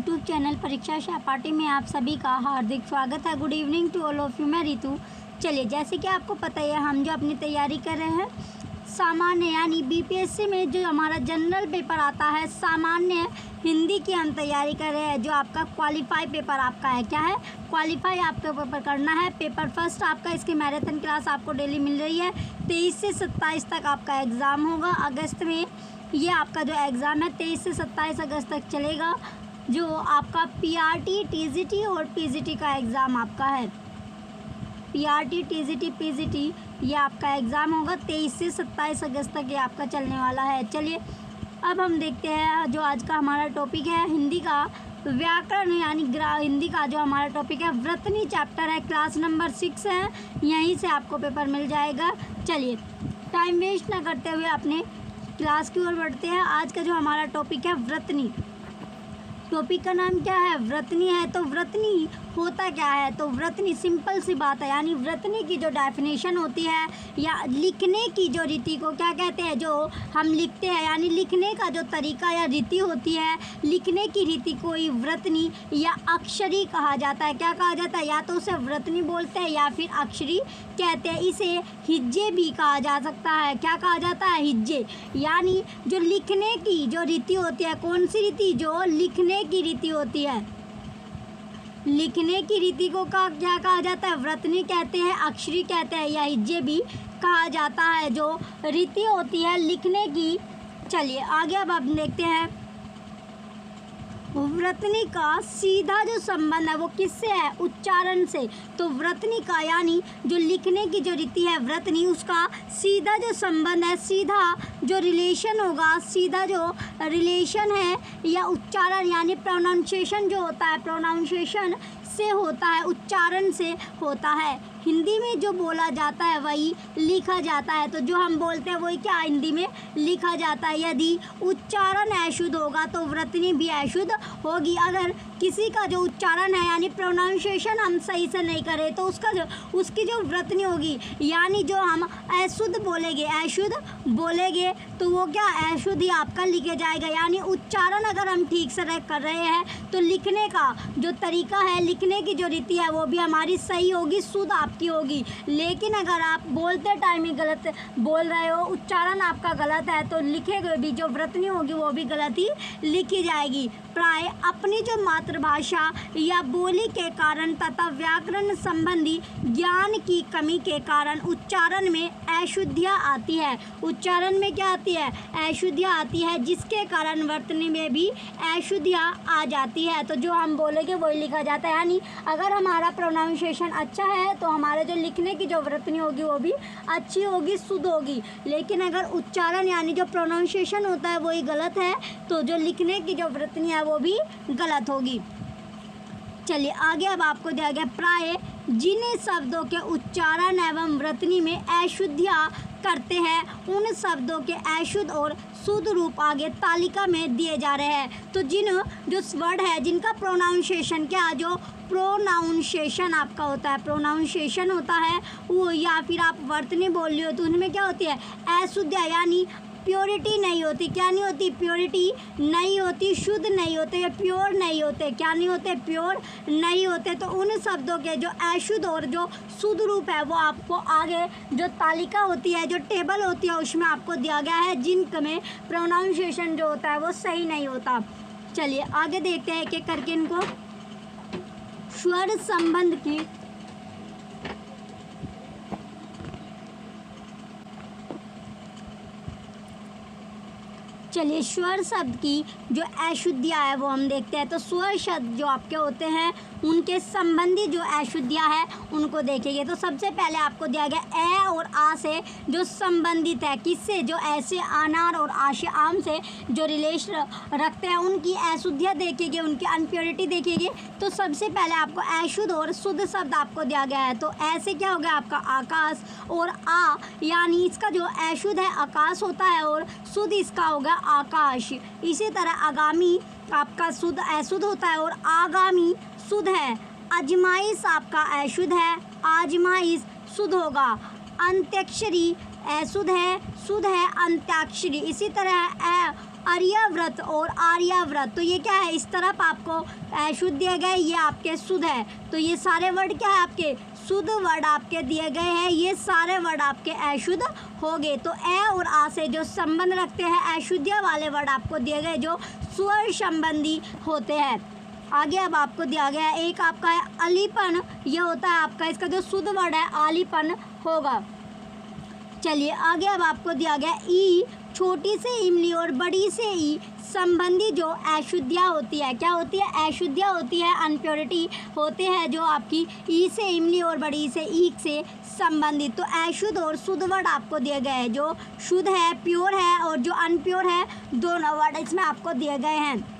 YouTube channel परीक्षा सहपाठी में आप सभी का हार्दिक स्वागत है। Good evening to all of you. मैं रितु। चलिए, जैसे कि आपको पता है हम जो अपनी तैयारी कर रहे हैं सामान्य यानी बीपीएससी में जो हमारा जनरल पेपर आता है सामान्य हिंदी की हम तैयारी कर रहे हैं। जो आपका क्वालिफाई पेपर आपका है, क्या है क्वालिफाई आपका पेपर करना है। पेपर फर्स्ट आपका, इसकी मैराथन क्लास आपको डेली मिल रही है। 23 से 27 तक आपका एग्ज़ाम होगा अगस्त में। ये आपका जो एग्ज़ाम है 23 से 27 अगस्त तक चलेगा। जो आपका पीआरटी, टीजीटी और पीजीटी का एग्ज़ाम आपका है। पीआरटी, टीजीटी, पीजीटी ये आपका एग्ज़ाम होगा 23 से 27 अगस्त तक ये आपका चलने वाला है। चलिए अब हम देखते हैं जो आज का हमारा टॉपिक है हिंदी का व्याकरण यानी हिंदी का जो हमारा टॉपिक है व्रतनी चैप्टर है। क्लास नंबर 6 है, यहीं से आपको पेपर मिल जाएगा। चलिए टाइम वेस्ट ना करते हुए अपने क्लास की ओर बढ़ते हैं। आज का जो हमारा टॉपिक है व्रतनी। टॉपिक का नाम क्या है? व्रतनी है। तो व्रतनी होता क्या है? तो व्रतनी सिंपल सी बात है, यानी व्रतनी की जो डेफिनेशन होती है या लिखने की जो रीति को क्या कहते हैं, जो हम लिखते हैं यानी लिखने का जो तरीका या रीति होती है, लिखने की रीति को ही व्रतनी या अक्षरी कहा जाता है। क्या कहा जाता है? या तो उसे व्रतनी बोलते हैं या फिर अक्षरी कहते हैं। इसे हिज्जे भी कहा जा सकता है। क्या कहा जाता है? हिज्जे। यानी जो लिखने की जो रीति होती है, कौन सी रीति? जो लिखने की रीति होती है। लिखने की रीति को क्या कहा जाता है? व्रतनी कहते हैं, अक्षरी कहते हैं या हिज्जे भी कहा जाता है, जो रीति होती है लिखने की। चलिए आगे अब आप देखते हैं व्रतनी का सीधा जो संबंध है वो किससे है? उच्चारण से। तो व्रतनी का यानी जो लिखने की जो रीति है व्रतनी, उसका सीधा जो संबंध है, सीधा जो रिलेशन होगा, सीधा जो रिलेशन है या उच्चारण यानी प्रोनाउंसिएशन जो होता है, प्रोनाउंसिएशन से होता है, उच्चारण से होता है। हिंदी में जो बोला जाता है वही लिखा जाता है। तो जो हम बोलते हैं वही क्या हिंदी में लिखा जाता है। यदि उच्चारण अशुद्ध होगा तो व्रतनी भी अशुद्ध होगी। अगर किसी का जो उच्चारण है यानी प्रोनाउंसिएशन हम सही से नहीं करें तो उसकी जो व्रतनी होगी यानी जो हम अशुद्ध बोलेंगे तो वो क्या अशुद्ध ही आपका लिखे जाएगा। यानी उच्चारण अगर हम ठीक से कर रहे हैं तो लिखने का जो तरीका है, लिखने की जो रीति है वो भी हमारी सही होगी, शुद्ध आपकी होगी। लेकिन अगर आप बोलते टाइम ही गलत बोल रहे हो, उच्चारण आपका गलत है, तो लिखेगे भी जो व्रतनी होगी वो भी गलत ही लिखी जाएगी। प्राय अपनी जो मातृभाषा या बोली के कारण तथा व्याकरण संबंधी ज्ञान की कमी के कारण उच्चारण में अशुद्धियाँ आती है। उच्चारण में क्या आती है? अशुद्धियाँ आती है, जिसके कारण व्रतनी में भी अशुद्धियाँ आ जाती है। तो जो हम बोलेंगे वही लिखा जाता है। यानी अगर हमारा प्रोनाउंसिएशन अच्छा है तो हमारे जो लिखने की जो व्रतनी होगी वो भी अच्छी होगी, शुद्ध होगी। लेकिन अगर उच्चारण यानी जो प्रोनाउंसिएशन होता है वही गलत है तो जो लिखने की जो व्रतनी है वो भी गलत होगी। चलिए आगे अब आपको दिया गया प्राय जिन शब्दों के उच्चारण एवं व्रतनी में अशुद्धियाँ करते हैं उन शब्दों के अशुद्ध और शुद्ध रूप आगे तालिका में दिए जा रहे हैं। तो जो वर्ड है जिनका प्रोनाउंसिएशन जो प्रोनाउंसिएशन आपका होता है, प्रोनाउंसिएशन होता है वो, या फिर आप व्रतनी बोल रहे हो तो उनमें क्या होती है? अशुद्ध यानी प्योरिटी नहीं होती। क्या नहीं होती? प्योरिटी नहीं होती, शुद्ध नहीं होते, प्योर नहीं होते। क्या नहीं होते? प्योर नहीं होते। तो उन शब्दों के जो अशुद्ध और जो शुद्ध रूप है वो आपको आगे जो तालिका होती है, जो टेबल होती है उसमें आपको दिया गया है, जिनमें प्रोनाउंसिएशन जो होता है वो सही नहीं होता। चलिए आगे देखते हैं एक-एक करके इनको। स्वर संबंध की चलिए स्वर शब्द की जो अशुद्धियाँ है वो हम देखते हैं। तो स्वर शब्द जो आपके होते हैं उनके संबंधी जो अशुद्धियाँ है उनको देखेंगे। तो सबसे पहले आपको दिया गया ए और आ से जो संबंधित है, किससे? जो ऐसे अनार और आशे आम से जो रिलेशन रखते हैं उनकी अशुद्धियाँ देखेंगे, उनकी अनप्योरिटी देखेंगे। तो सबसे पहले आपको अशुद्ध और शुद्ध शब्द आपको दिया गया है। तो ऐसे क्या हो गया आपका? आकाश। और आ यानी इसका जो अशुद्ध है आकाश होता है और शुद्ध इसका होगा आकाश। इसी तरह आगामी आपका शुद्ध अशुद्ध होता है और आगामी शुद्ध है। अजमाइश आपका अशुद्ध है, आजमाइश शुद्ध होगा। अंत्याक्षरी अशुद्ध है, शुद्ध है अंत्याक्षरी। इसी तरह आर्याव्रत और आर्याव्रत। तो ये क्या है, इस तरफ आपको अशुद्ध दिए गए, ये आपके शुद्ध है। तो ये सारे वर्ड क्या है, आपके शुद्ध वर्ड आपके दिए गए हैं, ये सारे वर्ड आपके अशुद्ध हो गए। तो ए और आ से जो संबंध रखते हैं, अशुद्ध वाले वर्ड आपको दिए गए जो स्वर संबंधी होते हैं। आगे अब आपको दिया गया है, एक आपका है अलीपन, ये होता है आपका, इसका जो शुद्ध वर्ड है आलीपन होगा। चलिए आगे अब आपको दिया गया ई, छोटी से इमली और बड़ी से ई संबंधी जो अशुद्धियाँ होती है, क्या होती है, अशुद्धियाँ होती है, अनप्योरिटी होते हैं जो आपकी ई से इमली और बड़ी से ई से संबंधित। तो अशुद्ध और शुद्ध वर्ड आपको दिए गए हैं, जो शुद्ध है प्योर है और जो अनप्योर है दोनों वर्ड इसमें आपको दिए गए हैं।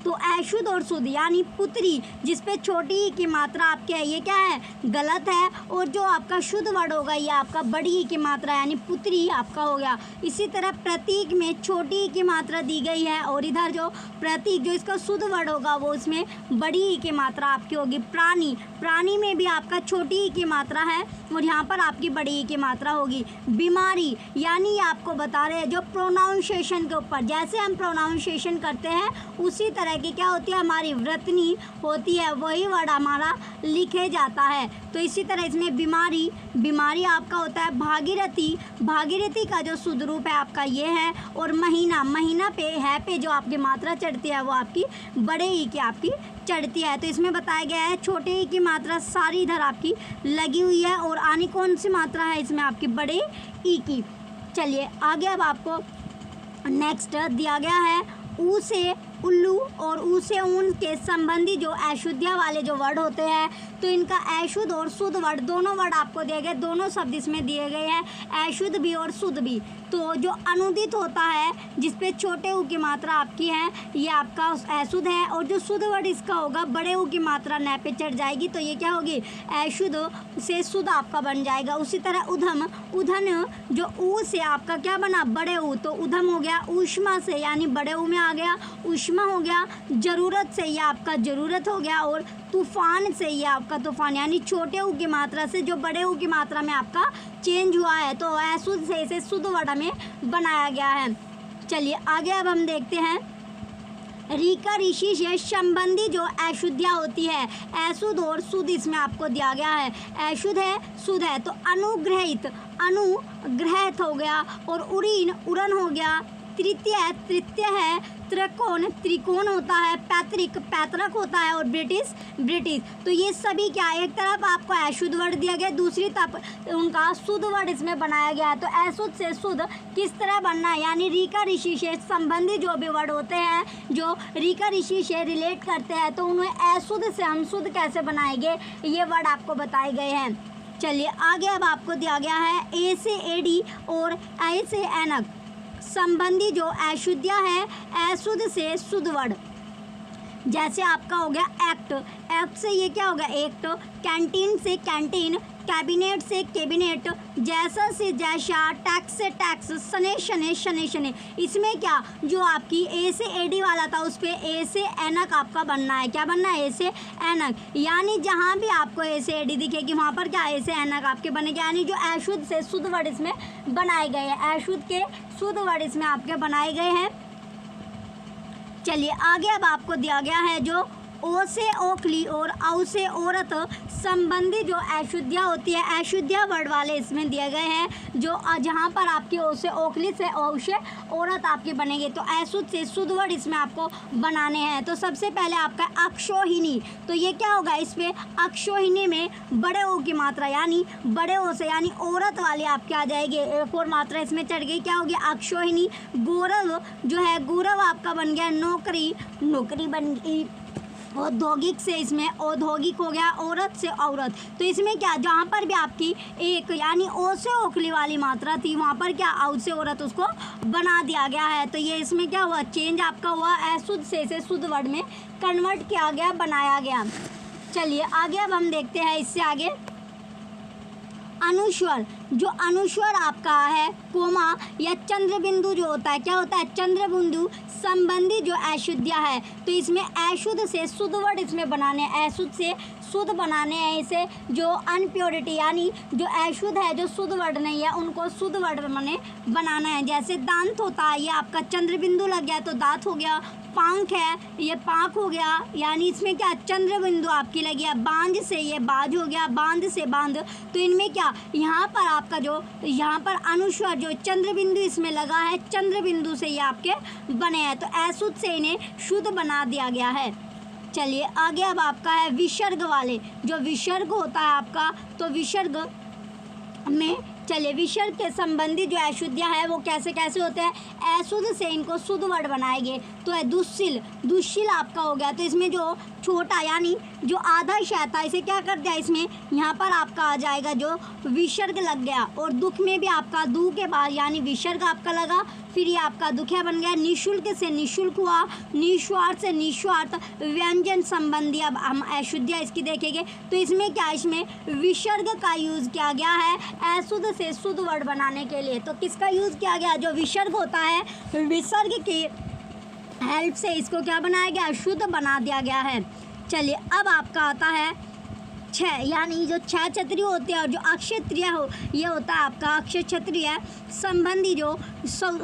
तो अशुद्ध और शुद्ध यानी पुत्री जिसपे छोटी ई की मात्रा आपके है, ये क्या है, गलत है। और जो आपका शुद्ध वर्ड होगा ये आपका बड़ी ई की मात्रा यानी पुत्री आपका हो गया। इसी तरह प्रतीक में छोटी ई की मात्रा दी गई है और इधर जो प्रतीक जो इसका शुद्ध वर्ड होगा वो इसमें बड़ी ई की मात्रा आपकी होगी। प्राणी, प्राणी में भी आपका छोटी ई की मात्रा है और यहाँ पर आपकी बड़ी ई की मात्रा होगी। बीमारी यानी ये आपको बता रहे हैं जो प्रोनाउंसिएशन के ऊपर, जैसे हम प्रोनाउंसिएशन करते हैं उसी तरह की क्या होती है, हमारी वृत्तनी होती है, वही वर्ड हमारा लिखे जाता है। तो इसी तरह इसमें बीमारी, बीमारी आपका होता है भागीरथी, भागीरथी का जो शुद्ध रूप है आपका ये है। और महीना, महीना पे है पे जो आपकी मात्रा चढ़ती है वो आपकी बड़े ई की आपकी चढ़ती है। तो इसमें बताया गया है छोटे ई की मात्रा सारी इधर आपकी लगी हुई है और आनी कौन सी मात्रा है इसमें आपकी बड़े ई की। चलिए आगे अब आपको नेक्स्ट दिया गया है ऊ से उल्लू और ऊ से ऊन के संबंधी जो अशुद्धियाँ वाले जो वर्ड होते हैं। तो इनका अशुद्ध और शुद्ध वर्ड दोनों वर्ड आपको दिए गए, दोनों शब्द इसमें दिए गए हैं, अशुद्ध भी और शुद्ध भी। तो जो अनुदित होता है जिसपे छोटे ऊ की मात्रा आपकी है ये आपका अशुद्ध है और जो शुद्ध वर्ड इसका होगा बड़े ऊ की मात्रा न पे चढ़ जाएगी तो ये क्या होगी, अशुद्ध से शुद्ध आपका बन जाएगा। उसी तरह उधम, उधन जो ऊ से आपका क्या बना, बड़े ऊ, तो उधम हो गया। ऊष्मा से यानी बड़े ऊ में आ गया ऊष्मा हो गया। जरूरत से ये आपका जरूरत हो गया और तूफान से ये आपका तूफान यानी छोटे ऊ की मात्रा से जो बड़े ऊ की मात्रा में आपका चेंज हुआ है तो अशुद्ध से इसे शुद्ध वर्ड में बनाया गया है। चलिए आगे अब हम देखते हैं रीका ऋषि से संबंधी जो अशुद्धियाँ होती है, अशुद्ध और शुद्ध इसमें आपको दिया गया है। अशुद्ध है शुद्ध है तो अनुग्रहित, अनुग्रहित हो गया और उरीन, उरन हो गया। तृतीय है, तृतीय है। त्रिकोण, त्रिकोण होता है। पैतृक, पैतृक होता है और ब्रिटिश, ब्रिटिश। तो ये सभी क्या, एक तरफ आपको अशुद्ध वर्ड दिया गया, दूसरी तरफ उनका शुद्ध वर्ड इसमें बनाया गया है। तो अशुद्ध से शुद्ध किस तरह बनना है, यानी रीका ऋषि से संबंधित जो भी वर्ड होते हैं जो रीका ऋषि से रिलेट करते हैं तो उन्हें अशुद्ध से हम शुद्ध कैसे बनाएंगे ये वर्ड आपको बताए गए हैं। चलिए आगे अब आपको दिया गया है ए से एडी और आई से एनक संबंधी जो अशुद्धियाँ है अशुद्ध से शुद्ध वर्ड। जैसे आपका हो गया एक्ट, एक्ट से ये क्या होगा एक्ट। कैंटीन से कैंटीन, कैबिनेट से कैबिनेट, जैसा से जैसा, टैक्स से टैक्स, शने शने, शने शने। इसमें क्या जो आपकी ए से एडी वाला था उस पर ए से एनक आपका बनना है। क्या बनना है, ए से एनक। यानी जहाँ भी आपको ए से एडी दिखेगी वहाँ पर क्या ए से एनक आपके बनेंगे, यानी जो अशुद्ध से शुद्ध वर्ड इसमें बनाए गए हैं, अशुद्ध के शुद्ध वर्ड इसमें आपके बनाए गए हैं। चलिए आगे अब आपको दिया गया है जो ओ से ओखली और औ से औरत संबंधी जो अशुद्धियाँ होती है, अशुद्धियाँ वर्ड वाले इसमें दिए गए हैं जो जहाँ पर आपकी ओ से ओखली से औ से औरत आपके बनेंगे। तो अशुद्ध से शुद्ध वर्ड इसमें आपको बनाने हैं। तो सबसे पहले आपका अक्षोहिणी, तो ये क्या होगा, इस पर अक्षोहिणी में बड़े ओ की मात्रा यानी बड़े ओ से यानी औरत वाली आपके आ जाएगी, एक और मात्रा इसमें चढ़ गई, क्या होगी अक्षोहिणी। गौरव जो है गौरव आपका बन गया नौकरी, नौकरी बन गई। औद्योगिक से इसमें औद्योगिक हो गया, औरत से औरत। तो इसमें क्या जहाँ पर भी आपकी एक यानी ओ से ओखली वाली मात्रा थी वहाँ पर क्या औ से औरत उसको बना दिया गया है। तो ये इसमें क्या हुआ, चेंज आपका हुआ, अशुद्ध से शुद्ध वर्ड में कन्वर्ट किया गया, बनाया गया। चलिए आगे अब हम देखते हैं इससे आगे अनुस्वर। जो अनुस्वर आपका है कोमा या चंद्र बिंदु जो होता है, क्या होता है, चंद्र बिंदु संबंधी जो अशुद्धियाँ है, तो इसमें अशुद्ध से शुद्ध वर्ड इसमें बनाने हैं, अशुद्ध से शुद्ध बनाने हैं इसे। जो अनप्योरिटी यानी जो अशुद्ध है, जो शुद्ध वर्ड नहीं है, उनको शुद्ध वर्ड में बनाना है। जैसे दांत होता है, ये आपका चंद्र बिंदु लग गया तो दांत हो गया। पांख है, ये पांख हो गया, यानी इसमें क्या चंद्र बिंदु आपकी लगी है। बांध से ये बाज हो गया, बांध से बांध, तो इनमें क्या यहाँ पर आपका जो यहाँ पर अनुस्वर जो चंद्र बिंदु इसमें लगा है, चंद्र बिंदु से ये आपके बने हैं, तो अशुद्ध से इन्हें शुद्ध बना दिया गया है। चलिए आगे अब आपका है विसर्ग वाले। जो विसर्ग होता है आपका, तो विसर्ग में चलिए विसर्ग के संबंधी जो अशुद्धियाँ है वो कैसे कैसे होते हैं, अशुद्ध से इनको शुद्ध वर्ड बनाएंगे। तो है दुश्शील, दुश्शील आपका हो गया, तो इसमें जो छोटा यानी जो आधा शहता इसे क्या कर दिया, इसमें यहाँ पर आपका आ जाएगा जो विसर्ग लग गया। और दुख में भी आपका दू के बाद यानी विसर्ग आपका लगा, फिर ये आपका दुखिया बन गया। निःशुल्क से निःशुल्क हुआ, निस्वार्थ से निस्वार्थ, व्यंजन संबंधी अब हम अशुद्धियाँ इसकी देखेंगे। तो इसमें क्या, इसमें विसर्ग का यूज़ किया गया है अशुद्ध से शुद्ध वर्ड बनाने के लिए। तो किसका यूज़ किया गया, जो विसर्ग होता है, विसर्ग की हेल्प से इसको क्या बनाया गया, शुद्ध बना दिया गया है। चलिए अब आपका आता है छः, यानी जो छः क्षत्रिय होते हैं और जो अक्षत्रिय हो, ये होता है आपका अक्षय क्षत्रिय संबंधी जो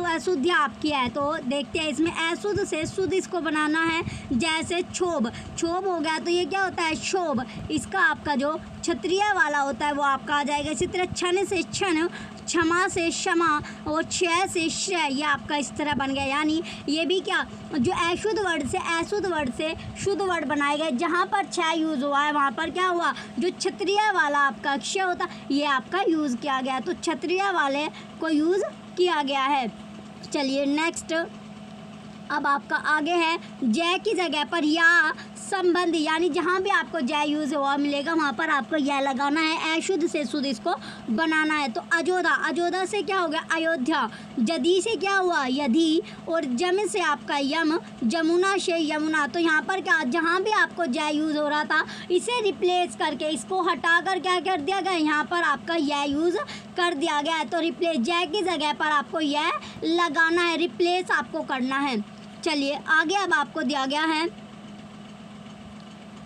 अशुद्धियाँ आपकी है। तो देखते हैं इसमें अशुद्ध से शुद्ध इसको बनाना है। जैसे क्षोभ, क्षोभ हो गया तो ये क्या होता है, क्षोभ, इसका आपका जो क्षत्रिय वाला होता है वो आपका आ जाएगा। इसी तरह क्षण से क्षण, क्षमा से क्षमा और क्षय से क्षय, ये आपका इस तरह बन गया। यानी ये भी क्या, जो अशुद्ध वर्ड से अशुद्ध वर्ड से शुद्ध वर्ड बनाए गए। जहाँ पर क्षय यूज़ हुआ है वहाँ पर क्या हुआ, जो क्षत्रिय वाला आपका क्षय होता ये आपका यूज़ किया गया, तो क्षत्रिय वाले को यूज़ किया गया है। चलिए नेक्स्ट अब आपका आगे है जय की जगह पर या संबंधी, यानी जहाँ भी आपको जय यूज़ हुआ मिलेगा वहाँ पर आपको यह लगाना है, अशुद्ध से शुद्ध इसको बनाना है। तो अयोध्या, अयोध्या से क्या हो गया, अयोध्या। जदी से क्या हुआ, यदि, और जम से आपका यम, जमुना से यमुना। तो यहाँ पर क्या, जहाँ भी आपको जय यूज़ हो रहा था इसे रिप्लेस करके इसको हटा कर क्या कर दिया गया, यहाँ पर आपका यह यूज़ कर दिया गया है। तो रिप्लेस, जय की जगह पर आपको यह लगाना है, रिप्लेस आपको करना है। चलिए आगे अब आपको दिया गया है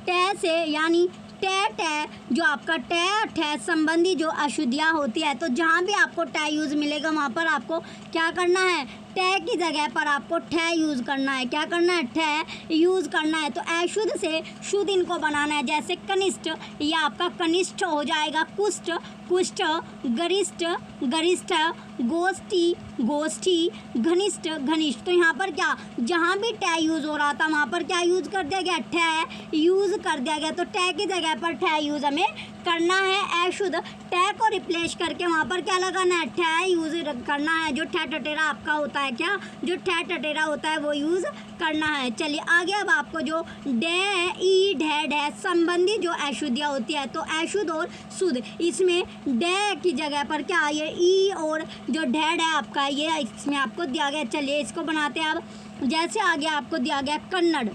टे से, यानी टे टे, जो आपका टे ठे संबंधी जो अशुद्धियाँ होती है। तो जहाँ भी आपको टे यूज़ मिलेगा वहाँ पर आपको क्या करना है, टे की जगह पर आपको ठे यूज़ करना है। क्या करना है, ठे यूज़ करना है। तो अशुद्ध से शुद्ध इनको बनाना है। जैसे कनिष्ठ, ये आपका कनिष्ठ हो जाएगा। कुष्ठ, कुष्ठ, गरिष्ठ, गरिष्ठ, गोष्ठी, गोष्ठी, घनिष्ठ, घनिष्ठ। तो यहाँ पर क्या, जहाँ भी टे यूज़ हो रहा था वहाँ पर क्या यूज़ कर दिया गया, ठे यूज़ कर दिया गया। तो टे की जगह पर ठे यूज़ हमें करना है। अशुद्ध टे को रिप्लेस करके वहाँ पर क्या लगाना है, ठे यूज़ करना है। जो ठे टटेरा आपका होता है, क्या, जो ठे टटेरा होता है वो यूज़ करना है। चलिए आगे अब आपको जो डे ई ढे ढे संबंधी जो अशुद्धियाँ होती है, तो अशुद्ध और शुद्ध, इसमें डे की जगह पर क्या, ये ई और जो ढे ढे आपका ये इसमें आपको दिया गया। चलिए इसको बनाते हैं अब। जैसे आगे आपको दिया गया कन्नड़,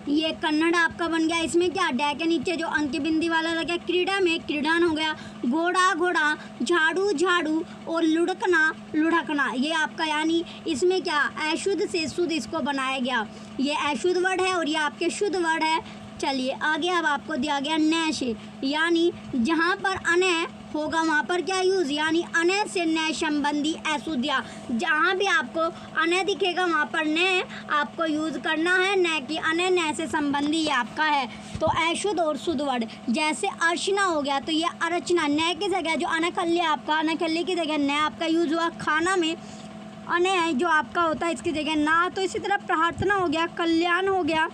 ये कन्नड़ आपका बन गया। इसमें क्या, डे के नीचे जो अंक बिंदी वाला लगा, क्रीड़ा में क्रीड़ान हो गया। घोड़ा, घोड़ा, झाड़ू, झाड़ू और लुढ़कना, लुढ़कना, ये आपका, यानी इसमें क्या, अशुद्ध से शुद्ध इसको बनाया गया। ये अशुद्ध वर्ड है और ये आपके शुद्ध वर्ड है। चलिए आगे अब आपको दिया गया नय से, यानी जहाँ पर अनय होगा वहाँ पर क्या यूज़, यानी अनय से नय संबंधी अशुद्धियाँ। जहाँ भी आपको अनय दिखेगा वहाँ पर नय आपको यूज़ करना है, न कि अनय, नय से संबंधी ये आपका है। तो अशुद्ध और शुद्ध वर्ड, जैसे अर्चना हो गया तो ये अर्चना, नय की जगह जो अनखल्य आपका, अनखल्य की जगह नय आपका यूज़ हुआ। खाना में अनय जो आपका होता है इसकी जगह ना। तो इसी तरह प्रार्थना हो गया, कल्याण हो गया,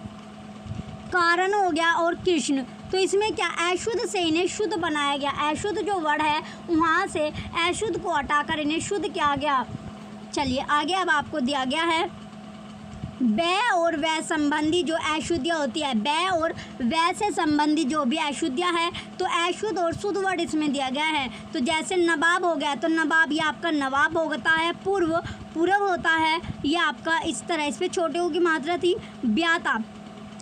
कारण हो गया और कृष्ण। तो इसमें क्या, अशुद्ध से इन्हें शुद्ध बनाया गया। अशुद्ध जो वर्ड है वहाँ से अशुद्ध को हटाकर इन्हें शुद्ध किया गया। चलिए आगे अब आपको दिया गया है बै और वै संबंधी जो अशुद्धियाँ होती है, बै और वै से संबंधी जो भी अशुद्धियाँ है, तो अशुद्ध और शुद्ध वर्ड इसमें दिया गया है। तो जैसे नवाब हो गया, तो नवाब ये आपका नवाब होता है। पूर्व, पूर्व होता है, ये आपका इस तरह, इस पर छोटे ऊ की मात्रा थी। ब्याता,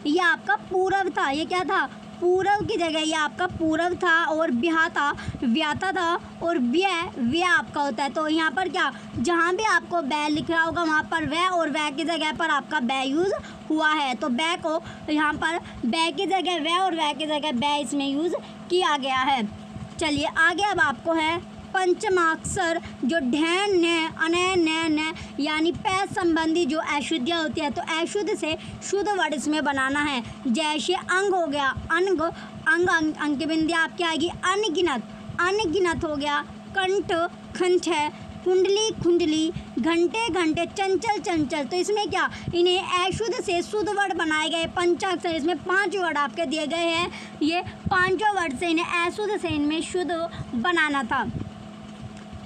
ये आपका पूरब था, ये क्या था, पूरब की जगह ये आपका पूरब था और ब्याहता व्याता था और व्यय आपका होता है। तो यहाँ पर क्या, जहाँ भी आपको बै लिख रहा होगा वहाँ पर वह और वह की जगह पर आपका बै यूज़ हुआ है। तो बै को यहाँ पर बै की जगह वह और वह की जगह बै इसमें यूज़ किया गया है। चलिए आगे अब आपको है पंचमाक्षर जो ढैन न अनय न न यानी पै संबंधी जो अशुद्धियाँ होती है, तो अशुद्ध से शुद्ध वर्ड इसमें बनाना है। जैसे अंग हो गया, अंग अंग की बिंदी आपकी आएगी अनगिनत हो गया, कंठ कंठ है, कुंडली खुंडली, घंटे घंटे, चंचल चंचल। तो इसमें क्या, इन्हें अशुद्ध से शुद्ध वर्ड बनाए गए। पंचाक्षर इसमें 5 वर्ड आपके दिए गए हैं, ये 5 वर्ड से इन्हें अशुद्ध से इनमें शुद्ध बनाना था।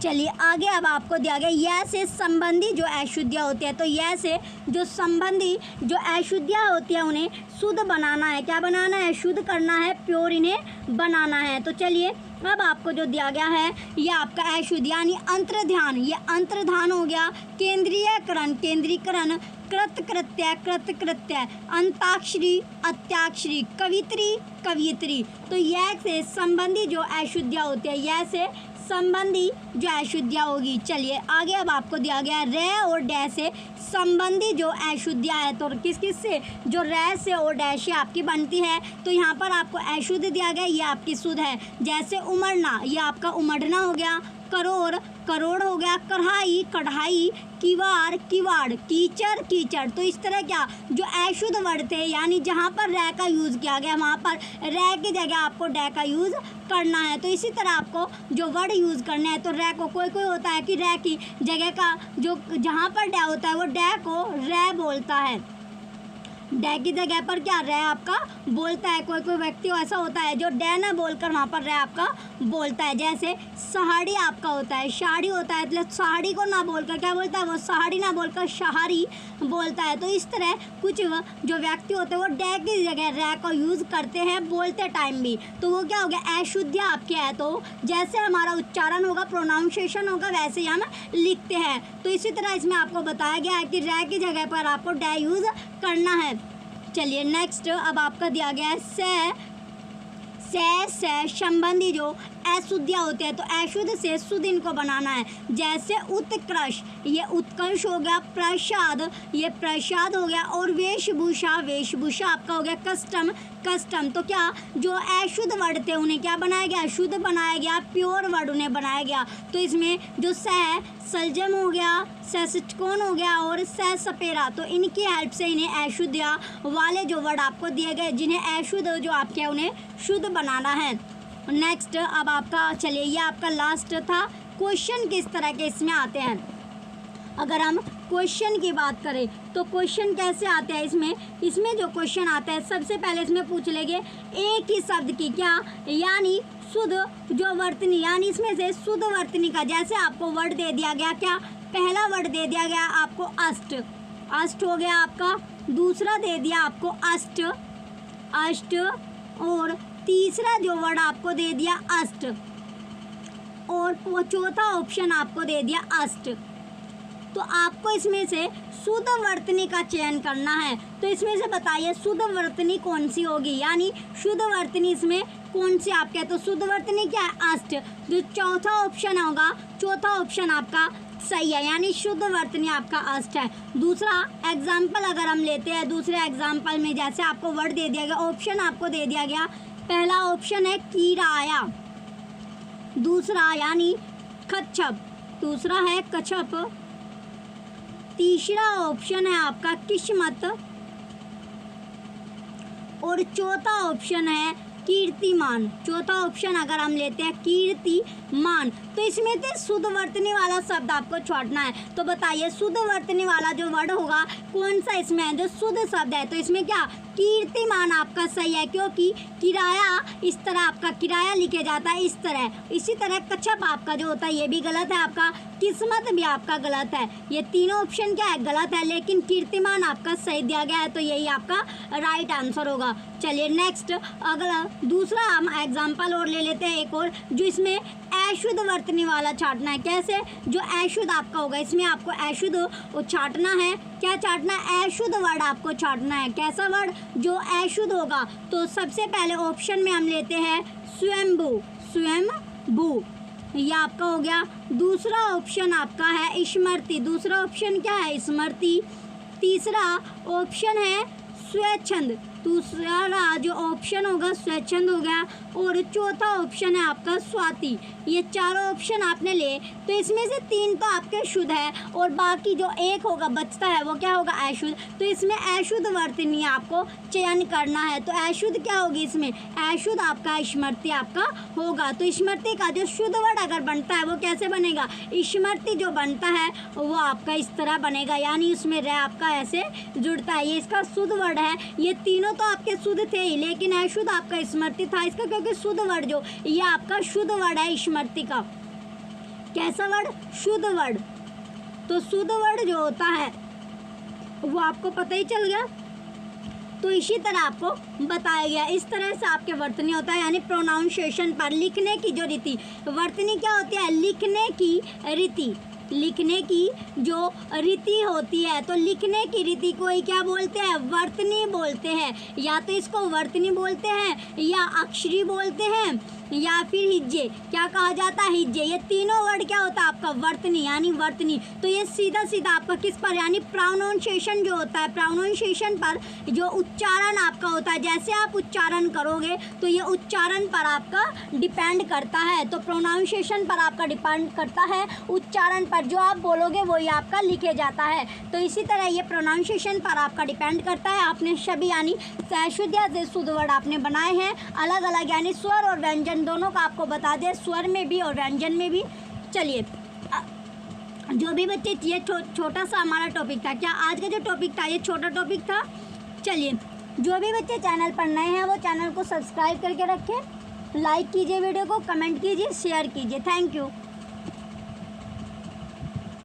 चलिए आगे अब आपको दिया गया यह से संबंधी जो अशुद्धियाँ होती है, तो यह से जो संबंधी जो अशुद्धियाँ होती है उन्हें शुद्ध बनाना है। क्या बनाना है, शुद्ध करना है, प्योर इन्हें बनाना है। तो चलिए अब आपको जो दिया गया है ये आपका अशुद्ध यानी अंतर्ध्यान, ये अंतर्ध्यान हो गया, केंद्रीयकरण केंद्रीकरण, कृतकृत्य कृतकृत्य, अंताक्षरी अत्याक्षरी, कवित्री कवियत्री। तो यह से संबंधी जो अशुद्धियाँ होती है, यह से संबंधी जो अशुद्धियाँ होगी। चलिए आगे अब आपको दिया गया रे और डै से संबंधी जो अशुद्धियाँ है, तो किस किस से, जो रे से और डै से आपकी बनती है। तो यहाँ पर आपको अशुद्ध दिया गया, ये आपकी शुद्ध है। जैसे उमड़ना, ये आपका उमड़ना हो गया, करोड़ करोड़ हो गया, कढ़ाई कढ़ाई, किवाड़ किवाड़, कीचड़ कीचड़। तो इस तरह क्या, जो अशुद्ध वर्ड थे यानी जहाँ पर रै का यूज़ किया गया वहाँ पर रै की जगह आपको डै का यूज़ करना है। तो इसी तरह आपको जो वर्ड यूज़ करने हैं, तो रै को कोई कोई होता है कि रै की जगह का जो जहाँ पर डै होता है वो डै को रै बोलता है, डै की जगह पर क्या रै आपका बोलता है। कोई कोई व्यक्ति ऐसा होता है जो डै ना बोलकर वहाँ पर रै आपका बोलता है। जैसे सहाड़ी आपका होता है, शाड़ी होता है, मतलब सहाड़ी को ना बोलकर क्या बोलता है, वो सहाड़ी ना बोलकर शहारी बोलता है। तो इस तरह कुछ जो व्यक्ति होते हैं वो डै की जगह रै को यूज़ करते हैं बोलते टाइम भी। तो वो क्या हो गया, अशुद्धियाँ आपके है। तो जैसे हमारा उच्चारण होगा, प्रोनाउंसिएशन होगा, वैसे ही हम लिखते हैं। तो इसी तरह इसमें आपको बताया गया है कि रै की जगह पर आपको डै यूज़ करना है। चलिए नेक्स्ट अब आपका दिया गया है से संबंधी जो अशुद्धियाँ होती है, तो अशुद्ध से शुद्ध इनको बनाना है। जैसे उत्कृष्ट, ये उत्कर्ष हो गया, प्रसाद ये प्रसाद हो गया, और वेशभूषा वेशभूषा आपका हो गया, कस्टम कस्टम। तो क्या, जो अशुद्ध वर्ड थे उन्हें क्या बनाया गया, शुद्ध बनाया गया, प्योर वर्ड उन्हें बनाया गया। तो इसमें जो सलजम हो गया, सष्टकोण हो गया और सपेरा, तो इनकी हेल्प से इन्हें अशुद्धियाँ वाले जो वर्ड आपको दिए गए जिन्हें अशुद्ध जो आपके उन्हें शुद्ध बनाना है। नेक्स्ट अब आपका, चलिए ये आपका लास्ट था। क्वेश्चन किस तरह के इसमें आते हैं, अगर हम क्वेश्चन की बात करें तो क्वेश्चन कैसे आते हैं इसमें जो क्वेश्चन आता है सबसे पहले इसमें पूछ लेंगे एक ही शब्द की क्या, यानी शुद्ध जो वर्तनी, यानी इसमें से शुद्ध वर्तनी का। जैसे आपको वर्ड दे दिया गया, क्या पहला वर्ड दे दिया गया आपको अष्ट, अष्ट हो गया आपका। दूसरा दे दिया आपको अष्ट अष्ट, और तीसरा जो वर्ड आपको दे दिया अष्ट, और चौथा ऑप्शन आपको दे दिया अष्ट। तो आपको इसमें से शुद्ध वर्तनी का चयन करना है। तो इसमें से बताइए शुद्ध वर्तनी कौन सी होगी, यानी शुद्ध वर्तनी इसमें कौन सी आपके, तो शुद्ध वर्तनी क्या है, अष्ट। जो चौथा ऑप्शन होगा, चौथा ऑप्शन आपका सही है, यानी शुद्ध वर्तनी आपका अष्ट है। दूसरा एग्जाम्पल अगर हम लेते हैं, दूसरे एग्जाम्पल में जैसे आपको वर्ड दे दिया गया, ऑप्शन आपको दे दिया गया, पहला ऑप्शन है किराया, दूसरा यानी कच्छप, दूसरा है कच्छप, तीसरा ऑप्शन है आपका किस्मत, और चौथा ऑप्शन है कीर्तिमान। चौथा ऑप्शन अगर हम लेते हैं कीर्तिमान, तो इसमें से शुद्ध वर्तनी वाला शब्द आपको छोड़ना है। तो बताइए शुद्ध वर्तनी वाला जो वर्ड होगा कौन सा इसमें है, जो शुद्ध शब्द है। तो इसमें क्या कीर्तिमान आपका सही है, क्योंकि किराया इस तरह आपका किराया लिखे जाता है इस तरह। इसी तरह कच्छप आपका जो होता है ये भी गलत है आपका, किस्मत भी आपका गलत है। ये तीनों ऑप्शन क्या है, गलत है, लेकिन कीर्तिमान आपका सही दिया गया है, तो यही आपका राइट आंसर होगा। चलिए नेक्स्ट अगला दूसरा हम एग्जाम्पल और ले लेते हैं एक और, जो इसमें अशुद्ध वर्तनी वर्तनी वाला छाटना है। कैसे? जो अशुद्ध आपका होगा इसमें आपको अशुद्ध वो छाटना है। क्या छाटना है? अशुद्ध वर्ड आपको छाटना है। कैसा वर्ड? जो अशुद्ध होगा। तो सबसे पहले ऑप्शन में हम लेते हैं स्वयंभू, स्वयंभू, ये आपका हो गया। दूसरा ऑप्शन आपका है स्मृति, दूसरा ऑप्शन क्या है? स्मृति। तीसरा ऑप्शन है स्वच्छंद, दूसरा जो ऑप्शन होगा स्वच्छंद हो गया। और चौथा ऑप्शन है आपका स्वाति। ये चारों ऑप्शन आपने ले तो इसमें से 3 तो आपके शुद्ध है और बाकी जो एक होगा बचता है वो क्या होगा? अशुद्ध। तो इसमें अशुद्ध वर्तनी आपको चयन करना है। तो अशुद्ध क्या होगी इसमें? अशुद्ध आपका स्मृति आपका होगा। तो स्मृति का जो शुद्ध वर्ड अगर बनता है वो कैसे बनेगा? स्मृति जो बनता है वो आपका इस तरह बनेगा, यानी उसमें रह आपका ऐसे जुड़ता है। ये इसका शुद्ध वर्ड है। ये तीनों तो आपके शुद्ध थे ही, लेकिन अशुद्ध आपका स्मृति था इसका, क्योंकि शुद्ध वर्ड जो ये आपका शुद्ध वर्ड है स्मृति का। कैसा वर्ड? शुद्ध वर्ड। तो शुद्ध वर्ड जो होता है वो आपको पता ही चल गया। तो इसी तरह आपको बताया गया। इस तरह से आपके वर्तनी होता है, यानी प्रोनाउंसिएशन पर लिखने की जो रीति। वर्तनी क्या होती है? लिखने की रीति, लिखने की जो रीति होती है। तो लिखने की रीति को ही क्या बोलते हैं? वर्तनी बोलते हैं। या तो इसको वर्तनी बोलते हैं, या अक्षरी बोलते हैं, या फिर हिज्जे। क्या कहा जाता है? हिज्जे। ये तीनों वर्ड क्या होता है आपका? वर्तनी, यानी वर्तनी। तो ये सीधा सीधा आपका किस पर, यानी प्रोनाउंसिएशन जो होता है, प्रोनाउंसिएशन पर जो उच्चारण आपका होता है, जैसे आप उच्चारण करोगे तो ये उच्चारण पर आपका डिपेंड करता है। तो प्रोनाउंसिएशन पर आपका डिपेंड करता है, उच्चारण पर जो आप बोलोगे वही आपका लिखे जाता है। तो इसी तरह ये प्रोनाउंसिएशन पर आपका डिपेंड करता है। आपने सभी यानी शुद्ध या शुद्ध वर्ड आपने बनाए हैं अलग अलग, यानी स्वर और व्यंजन दोनों का आपको बता दें, स्वर में भी और व्यंजन में भी। चलिए जो भी बच्चे, ये छोटा सा हमारा टॉपिक था। क्या आज का जो टॉपिक था ये छोटा टॉपिक था? चलिए जो भी बच्चे चैनल पर नए हैं वो चैनल को सब्सक्राइब करके रखें, लाइक कीजिए वीडियो को, कमेंट कीजिए, शेयर कीजिए। Thank you.